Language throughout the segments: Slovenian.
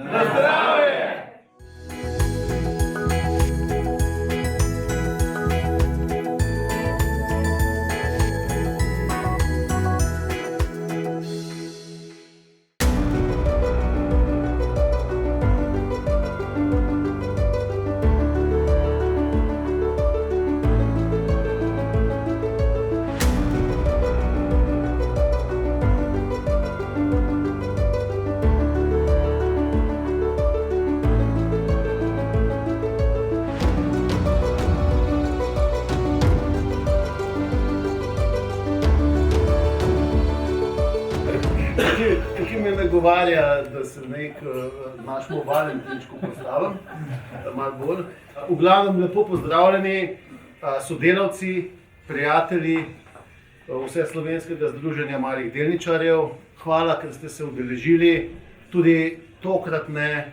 Na zdravje! Tukaj me nagovarja, da se našemu Valentinčku pozdravim, malo bolj. V glavnem lepo pozdravljeni sodelavci, prijatelji Vseslovenskega združenja malih delničarjev. Hvala, ker ste se udeležili tudi tokratne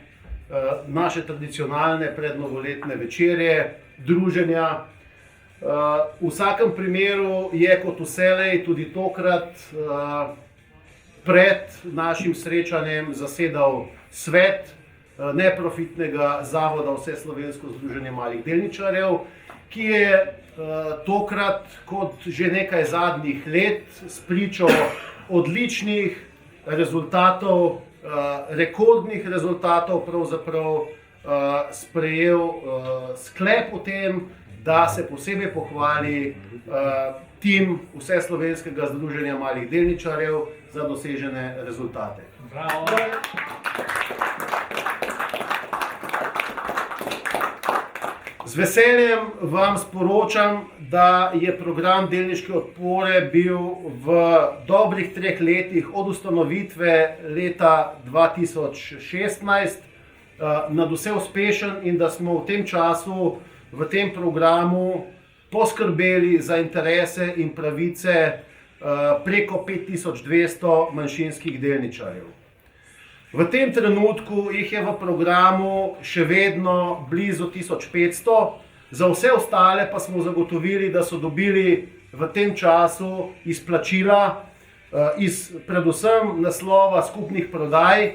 naše tradicionalne prednovoletne večerje, druženja. V vsakem primeru je kot vselej tudi tokrat pred našim srečanjem zasedal svet neprofitnega zavoda Vseslovensko združenje malih delničarjev, ki je tokrat, kot že nekaj zadnjih let, spričo odličnih rezultatov, rekordnih rezultatov, pravzaprav sprejel sklep o tem, da se posebej pohvali tim Vseslovenskega združenja malih delničarjev za dosežene rezultate. Bravo! Z veseljem vam sporočam, da je program delniške podpore bil v dobrih 3 letih od ustanovitve leta 2016 nadvse uspešen in da smo v tem času v tem programu poskrbeli za interese in pravice preko 5200 manjšinskih delničarjev. V tem trenutku jih je v programu še vedno blizu 1500, za vse ostale pa smo zagotovili, da so dobili v tem času izplačila iz predvsem naslova skupnih prodaj,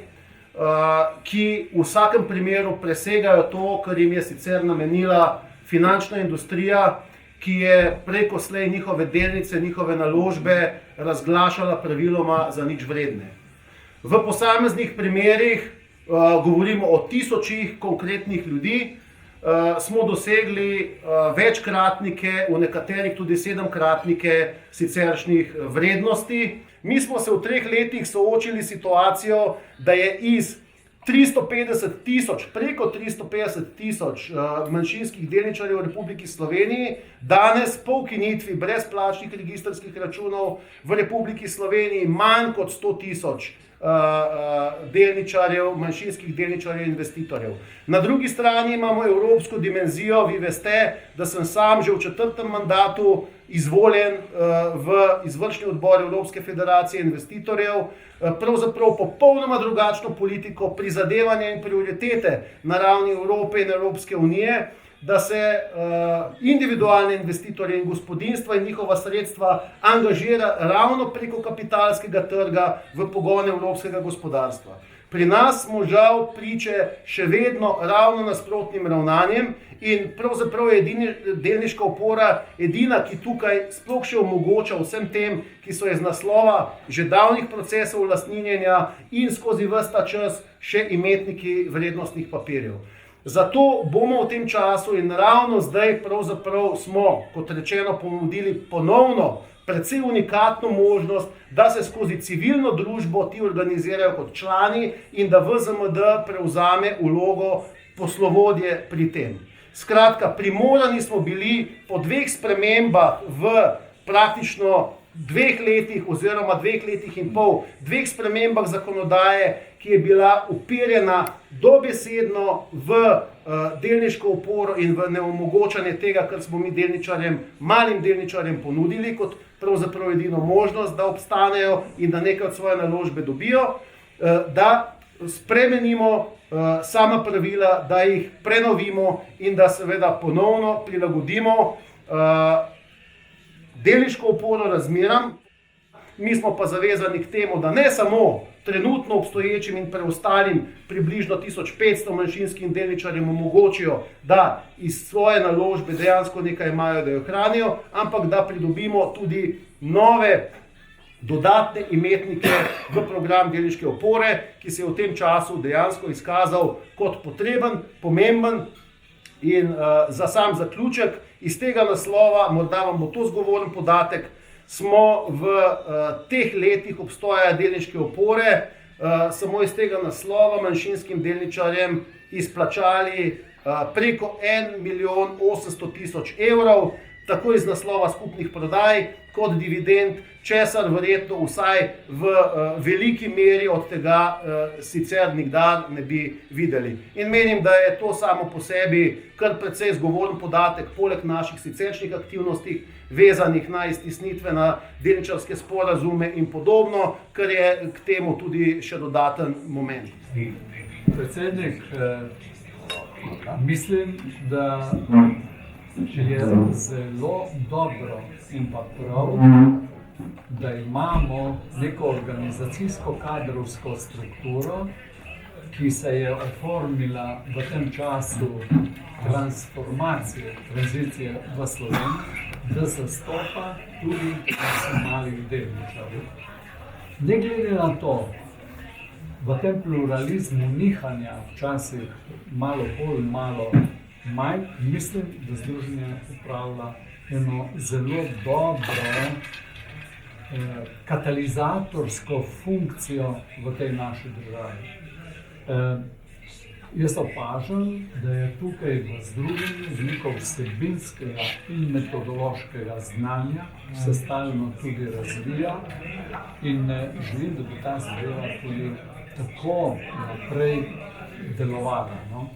ki v vsakem primeru presegajo to, kar jim je sicer namenila finančna industrija, ki je preko slej njihove delnice, njihove naložbe razglašala praviloma za nič vredne. V posameznih primerih, govorimo o tisočih konkretnih ljudi, smo dosegli večkratnike, v nekaterih tudi 7-kratnike siceršnjih vrednosti. Mi smo se v 3 letih soočili s situacijo, da je iz 350 tisoč, preko 350 tisoč manjšinskih delničarjev v Republiki Sloveniji danes po ukinitvi brezplačnih registrskih računov v Republiki Sloveniji manj kot 100 tisoč delničarjev, manjšinskih delničarjev in investitorjev. Na drugi strani imamo evropsko dimenzijo. Vi veste, da sem sam že v 4. mandatu izvoljen v izvršni odbor Evropske federacije investitorjev, pravzaprav popolnoma drugačno politiko, prizadevanja in prioritete na ravni Evrope in Evropske unije, da se individualne investitorje in gospodinjstva in njihova sredstva angažira ravno preko kapitalskega trga v pogon evropskega gospodarstva. Pri nas smo žal priče še vedno ravno nasprotnim ravnanjem in pravzaprav je delniška opora edina, ki tukaj sploh še omogoča vsem tem, ki so iz naslova že davnih procesov lastninjenja in skozi ves ta čas še imetniki vrednostnih papirjev. Zato bomo v tem času in ravno zdaj pravzaprav smo, kot rečeno, ponudili ponovno predvsej unikatno možnost, da se skozi civilno družbo ti organizirajo kot člani in da VZMD prevzame vlogo poslovodje pri tem. Skratka, primorani smo bili po 2 spremembah v praktično 2 letih oziroma 2 letih in pol, 2 spremembah zakonodaje, ki je bila uperjena dobesedno v delniško oporo in v neomogočanje tega, kar smo mi delničarjem, malim delničarjem ponudili kot pravzaprav edino možnost, da obstanejo in da nekaj od svoje naložbe dobijo, da spremenimo sama pravila, da jih prenovimo in da seveda ponovno prilagodimo delniško oporo razmeram. Mi smo pa zavezani k temu, da ne samo trenutno obstoječim in preostalim približno 1500 manjšinskim delničarjem omogočijo, da iz svoje naložbe dejansko nekaj imajo, da jo hranijo, ampak da pridobimo tudi nove dodatne imetnike v program delniške opore, ki se je v tem času dejansko izkazal kot potreben, pomemben. In za sam zaključek, iz tega naslova, morda vam bo to zgovoren podatek, smo v teh letih obstoja delniške opore samo iz tega naslova manjšinskim delničarjem izplačali preko 1 milijon 800 tisoč evrov, tako iz naslova skupnih prodaj kot dividend, česar verjetno vsaj v veliki meri od tega sicer nikdar ne bi videli. In menim, da je to samo po sebi kar precej zgovoren podatek, poleg naših siceršnjih aktivnosti, vezanih na iztisnitve, na delničarske sporazume in podobno, kar je k temu tudi še dodaten moment. Predsednik, mislim, da je zelo dobro in pa prav, da imamo neko organizacijsko-kadrovsko strukturo, ki se je oformila v tem času transformacije, tranzicije v Sloveniji, da zastopa tudi malih delničarjev. Ne glede na to, v tem pluralizmu nihanja, včasih malo bolj, malo manj, mislim, da združenje upravlja eno zelo dobro katalizatorsko funkcijo v tej naši državi. Jaz opažam, da je tukaj v združenju veliko vsebinskega in metodološkega znanja, se stalno tudi razvija in želim, da bi ta zadeva tudi tako naprej delovala. No?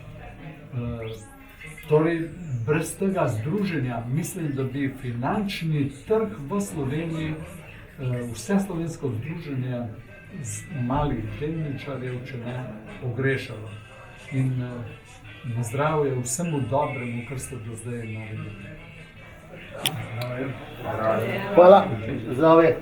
Torej, brez tega združenja mislim, da bi finančni trg v Sloveniji, vse slovensko združenje malih delničarjev, če ne, ogrešalo. In na zdravje vsemu dobremu, kar ste do zdaj naredili. Hvala. Zdravje.